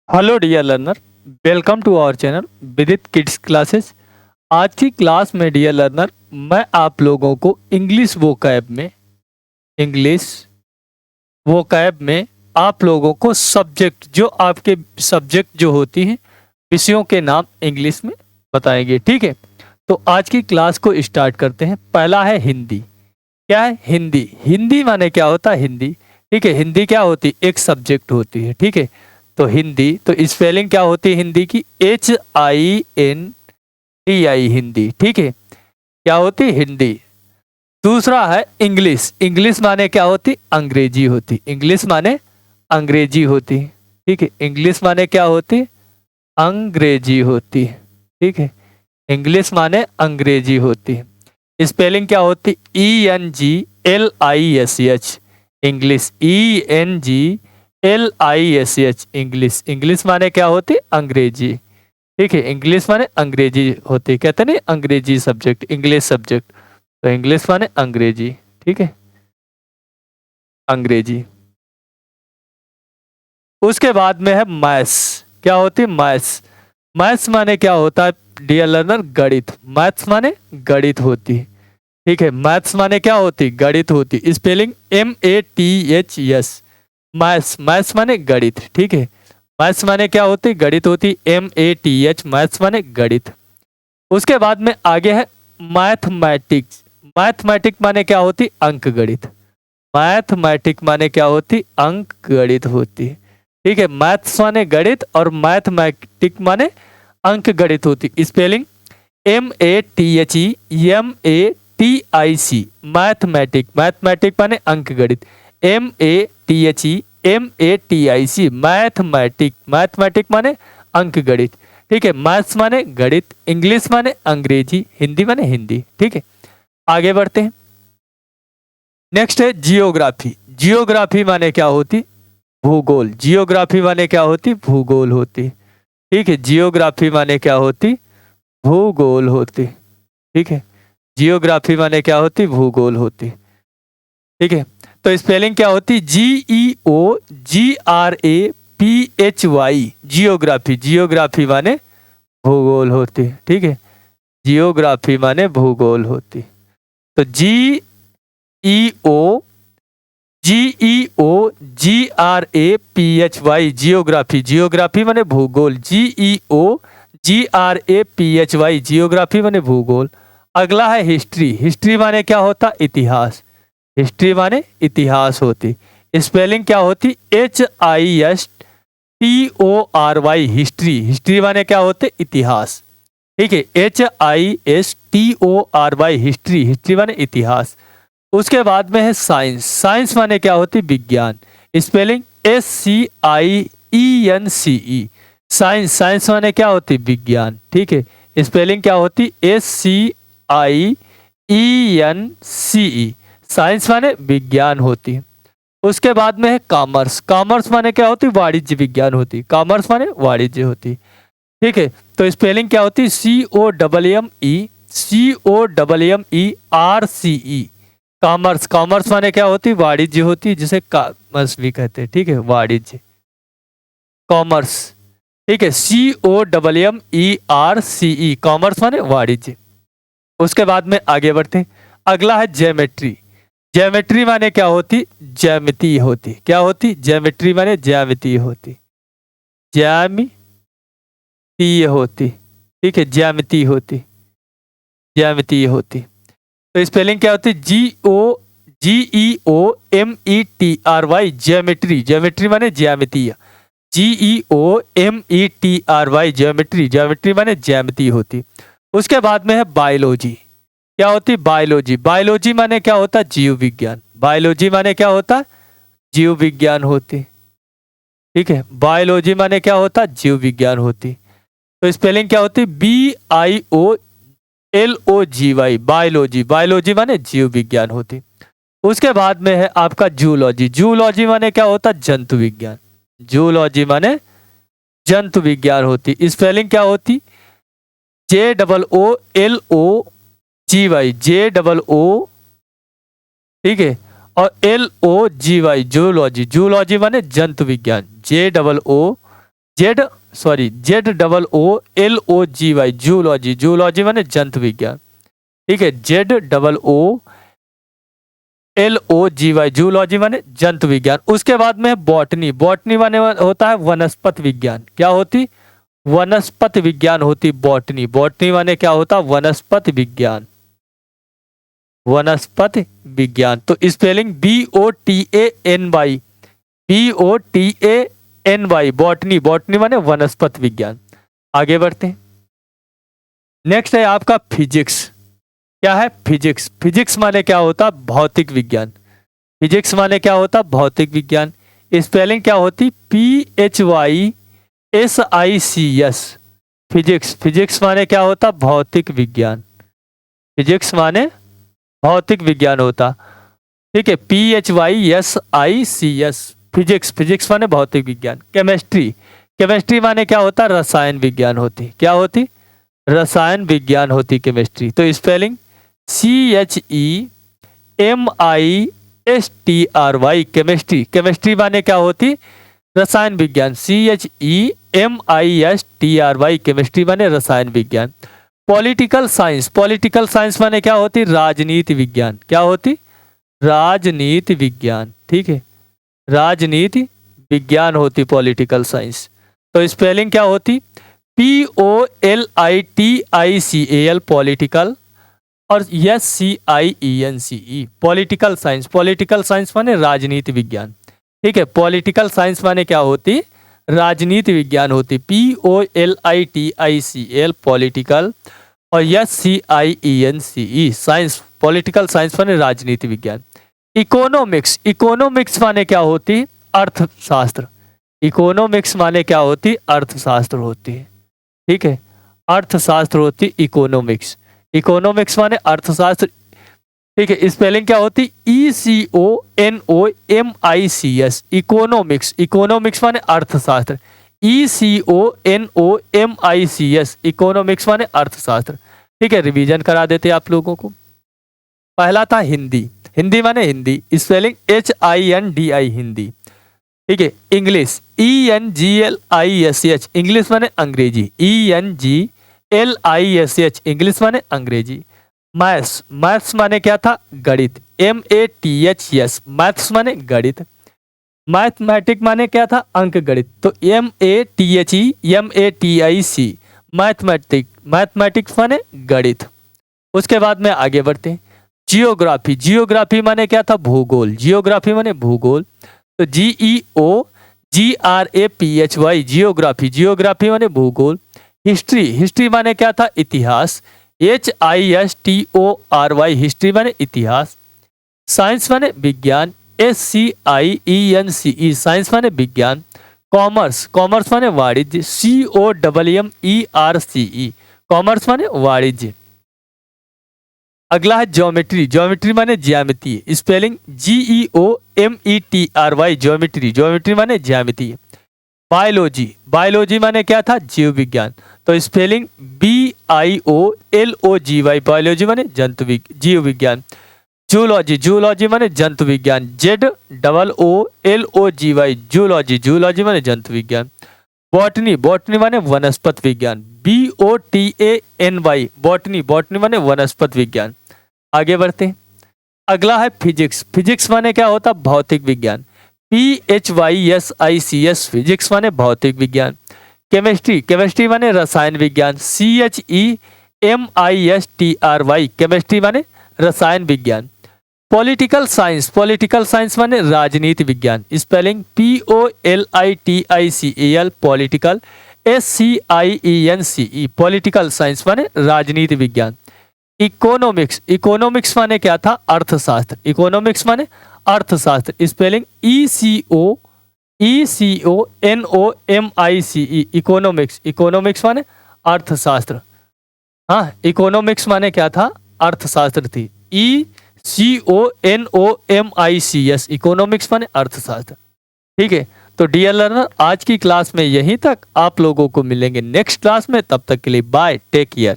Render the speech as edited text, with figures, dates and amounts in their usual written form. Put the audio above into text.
Hello dear learner, welcome to our channel Vidit kids classes. आज की class में dear learner मैं आप लोगों को इंग्लिश वोकैब में आप लोगों को सब्जेक्ट जो आपके सब्जेक्ट जो होती हैं विषयों के नाम इंग्लिश में बताएंगे। ठीक है, तो आज की क्लास को स्टार्ट करते हैं। पहला है हिंदी। क्या है हिंदी? हिंदी माने क्या होता है? हिंदी, ठीक है, हिंदी क्या होती है? एक सब्जेक्ट होती है। ठीक है, तो हिंदी, तो स्पेलिंग क्या होती है हिंदी की? HINDI, हिंदी। ठीक है, क्या होती है? हिंदी। दूसरा है इंग्लिश। इंग्लिश माने क्या होती? अंग्रेजी होती। इंग्लिश माने अंग्रेजी होती। ठीक है, इंग्लिश माने क्या होती? अंग्रेजी होती। ठीक है, इंग्लिश माने अंग्रेजी होती है। स्पेलिंग क्या होती? ENGLISH, English. ENGLISH, English. English माने क्या होती? अंग्रेजी। ठीक है, इंग्लिश माने अंग्रेजी होती। कहते नहीं अंग्रेजी सब्जेक्ट, इंग्लिश सब्जेक्ट, तो इंग्लिश माने अंग्रेजी। ठीक है, अंग्रेजी। उसके बाद में है मैथ्स। क्या होती? मैथ्स। मैथ्स माने क्या होता है डियर लर्नर? गणित। मैथ्स माने गणित होती। ठीक है, मैथ्स माने क्या होती? गणित होती। Spelling MATHS, maths. मैथ्स माने गणित। ठीक है, मैथ्स माने क्या होती? गणित होती। MATH, मैथ्स माने गणित। उसके बाद में आगे है मैथमेटिक्स। मैथमेटिक माने क्या होती? अंक गणित। मैथमेटिक माने क्या होती? अंक गणित होती। ठीक है, मैथ्स माने गणित और मैथमेटिक माने अंक गणित होती। Spelling MATHEMATIC, mathematic. मैथमेटिक माने अंक गणित। MATHEMATIC, mathematic. मैथमेटिक माने अंक गणित। ठीक है, मैथ्स माने गणित, इंग्लिश माने अंग्रेजी, हिंदी माने हिंदी। ठीक है, आगे बढ़ते हैं। नेक्स्ट है जियोग्राफी। जियोग्राफी माने क्या होती? भूगोल। जियोग्राफी माने क्या होती? भूगोल होती। ठीक है, जियोग्राफी माने क्या होती? भूगोल होती। ठीक है, जियोग्राफी माने क्या होती? भूगोल होती। ठीक है, तो स्पेलिंग क्या होती? GEOGRAPHY, geography. जियोग्राफी माने भूगोल होती। ठीक है, जियोग्राफी माने भूगोल होती। तो GEOGRAPHY, जियोग्राफी। जियोग्राफी माने भूगोल। GEOGRAPHY, जियोग्राफी माने भूगोल। अगला है हिस्ट्री। हिस्ट्री माने क्या होता? इतिहास। हिस्ट्री माने इतिहास होती। स्पेलिंग क्या होती? HISTORY, history. हिस्ट्री माने क्या होते? इतिहास। ठीक है, HISTORY, हिस्ट्री। हिस्ट्री माने इतिहास। उसके बाद में है साइंस। साइंस माने क्या होती? विज्ञान। Spelling SCIENCE, science. साइंस माने क्या होती? विज्ञान। ठीक है, स्पेलिंग क्या होती? SCIENCE, साइंस माने विज्ञान होती। उसके बाद में है कॉमर्स। कॉमर्स माने क्या होती? वाणिज्य विज्ञान होती। कॉमर्स माने वाणिज्य होती। ठीक है, तो स्पेलिंग क्या होती? COMMERCE, commerce. कॉमर्स माने क्या होती? वाणिज्य होती, जिसे कॉमर्स भी कहते हैं। ठीक है, वाणिज्य, कॉमर्स। ठीक है, COMMERCE, कॉमर्स माने वाणिज्य। उसके बाद में आगे बढ़ते हैं। अगला है ज्योमेट्री। ज्योमेट्री माने क्या होती? ज्यामिति होती। क्या होती? ज्योमेट्री माने ज्यामिति होती। ज्यामितीय होती। ठीक है, ज्यामिति होती। ज्यामितीय होती। तो स्पेलिंग क्या होती? GEOGEOMETRY, geometry. ज्योमेट्री माने ज्यामितीय। GEOMETRY, geometry. ज्योमेट्री माने ज्यामिति होती। उसके बाद में है बायोलॉजी। क्या होती? बायोलॉजी। बायोलॉजी माने क्या होता? जीव विज्ञान। बायोलॉजी माने क्या होता? जीव विज्ञान होती। ठीक है, बायोलॉजी माने क्या होता? जीव विज्ञान होती। तो स्पेलिंग क्या होती? BIOLOGY, biology. बायोलॉजी माने जीव विज्ञान होती। उसके बाद में है आपका जूलॉजी। जूलॉजी माने क्या होता? जंतु विज्ञान। जूलॉजी माने जंतु विज्ञान होती। स्पेलिंग क्या होती? JOOLOGY, JOO, ठीक है, और LOGY, जूलॉजी। जूलॉजी माने जंतु विज्ञान। JOOLOGY, ZOOLOGY जूलॉजी, जूलॉजी माने जंतु विज्ञान। ठीक है, ZOOLOGY जूलॉजी माने जंतु विज्ञान। उसके बाद में बॉटनी, बॉटनी माने होता है वनस्पति विज्ञान। क्या होती? वनस्पति विज्ञान होती बॉटनी। बॉटनी माने क्या होता? वनस्पति विज्ञान, वनस्पति विज्ञान। तो spelling BOTANY, BOTANY botany, botany माने वनस्पति विज्ञान। आगे बढ़ते हैं। नेक्स्ट है आपका फिजिक्स। क्या है? फिजिक्स। फिजिक्स माने क्या होता? भौतिक विज्ञान। फिजिक्स माने क्या होता? भौतिक विज्ञान। स्पेलिंग क्या होती? PHYSICS physics. फिजिक्स माने क्या होता? भौतिक विज्ञान। फिजिक्स माने भौतिक विज्ञान होता। ठीक है, PHYSICS फिजिक्स। फिजिक्स माने भौतिक विज्ञान। केमिस्ट्री, केमिस्ट्री माने क्या होता? रसायन विज्ञान होती। क्या होती? रसायन विज्ञान होती केमिस्ट्री। तो स्पेलिंग CHEMISTRY केमिस्ट्री। केमिस्ट्री माने क्या होती? रसायन विज्ञान। CHEMISTRY केमिस्ट्री माने रसायन विज्ञान। पॉलिटिकल साइंस, पॉलिटिकल साइंस माने क्या होती? राजनीति विज्ञान। क्या होती? राजनीति विज्ञान। ठीक है, राजनीति विज्ञान होती पॉलिटिकल साइंस। तो स्पेलिंग क्या होती? POLITICAL पॉलिटिकल और SCIENCE political science. Political science माने राजनीति विज्ञान। ठीक है, पॉलिटिकल साइंस माने क्या होती? राजनीति विज्ञान होती। POLITICAL पॉलिटिकल और SCIENCE साइंस, पॉलिटिकल साइंस माने राजनीति विज्ञान। इकोनॉमिक्स, इकोनॉमिक्स माने क्या होती? अर्थशास्त्र। इकोनॉमिक्स माने क्या होती? अर्थशास्त्र होती है। ठीक है, अर्थशास्त्र होती इकोनॉमिक्स। इकोनॉमिक्स माने अर्थशास्त्र। ठीक है, स्पेलिंग क्या होती? ECONOMICS economics. इकोनॉमिक्स माने अर्थशास्त्र। ECONOMICS इकोनॉमिक्स माने अर्थशास्त्र। ठीक है, रिवीजन करा देते आप लोगों को। पहला था हिंदी, हिंदी माने हिंदी। Spelling HINDI Hindi. ठीक है, इंग्लिश ENGLISH इंग्लिश माने अंग्रेजी। ENGLISH इंग्लिश माने अंग्रेजी। मैथ्स, मैथ्स माने क्या था? गणित। MATHS मैथ्स माने गणित। मैथमेटिक माने क्या था? अंक गणित। तो MATHEMATIC मैथमेटिक, मैथमेटिक्स माने गणित। उसके बाद में आगे बढ़ते हैं। जियोग्राफी, जियोग्राफी माने क्या था? भूगोल। जियोग्राफी माने भूगोल। तो GEOGRAPHY जियोग्राफी, जियोग्राफी माने भूगोल। हिस्ट्री, हिस्ट्री माने क्या था? इतिहास। HISTORY हिस्ट्री माने इतिहास। साइंस माने विज्ञान। SCIENCE साइंस माने विज्ञान। कॉमर्स, कॉमर्स माने वाणिज्य। COMMERCE कॉमर्स माने वाणिज्य। अगला है ज्योमेट्री, ज्योमेट्री माने ज्यामिति। स्पेलिंग GEOMETRY ज्योमेट्री, ज्योमेट्री माने ज्यामिति। बायोलॉजी, बायोलॉजी माने क्या था? जीव विज्ञान। तो स्पेलिंग BIOLOGY बायोलॉजी माने जंतु जीव विज्ञान। जूलॉजी, जूलॉजी माने जंतु विज्ञान। ZOOLOGY जूलॉजी, जूलॉजी माने जंतु विज्ञान। बॉटनी, बॉटनी माने वनस्पति विज्ञान। BOTANY बॉटनी, बॉटनी माने वनस्पति विज्ञान। आगे बढ़ते हैं। अगला है फिजिक्स, फिजिक्स माने क्या होता? भौतिक विज्ञान। PHYSICS फिजिक्स माने भौतिक विज्ञान। केमिस्ट्री, केमिस्ट्री माने रसायन विज्ञान। CHEMISTRY केमिस्ट्री माने रसायन विज्ञान। पॉलिटिकल साइंस, पॉलिटिकल साइंस माने राजनीति विज्ञान। Spelling POLITICAL political. SCIENCE political science माने राजनीति विज्ञान। इकोनॉमिक्स, इकोनॉमिक्स माने क्या था? अर्थशास्त्र। इकोनॉमिक्स माने अर्थशास्त्र। स्पेलिंग ECONOMICE इकोनॉमिक्स, इकोनॉमिक्स माने अर्थशास्त्र। हाँ, इकोनॉमिक्स माने क्या था? अर्थशास्त्र थी। ECONOMICS इकोनॉमिक्स माने अर्थशास्त्र। ठीक है, तो डियर लर्नर आज की क्लास में यहीं तक। आप लोगों को मिलेंगे नेक्स्ट क्लास में, तब तक के लिए बाय, टेक केयर।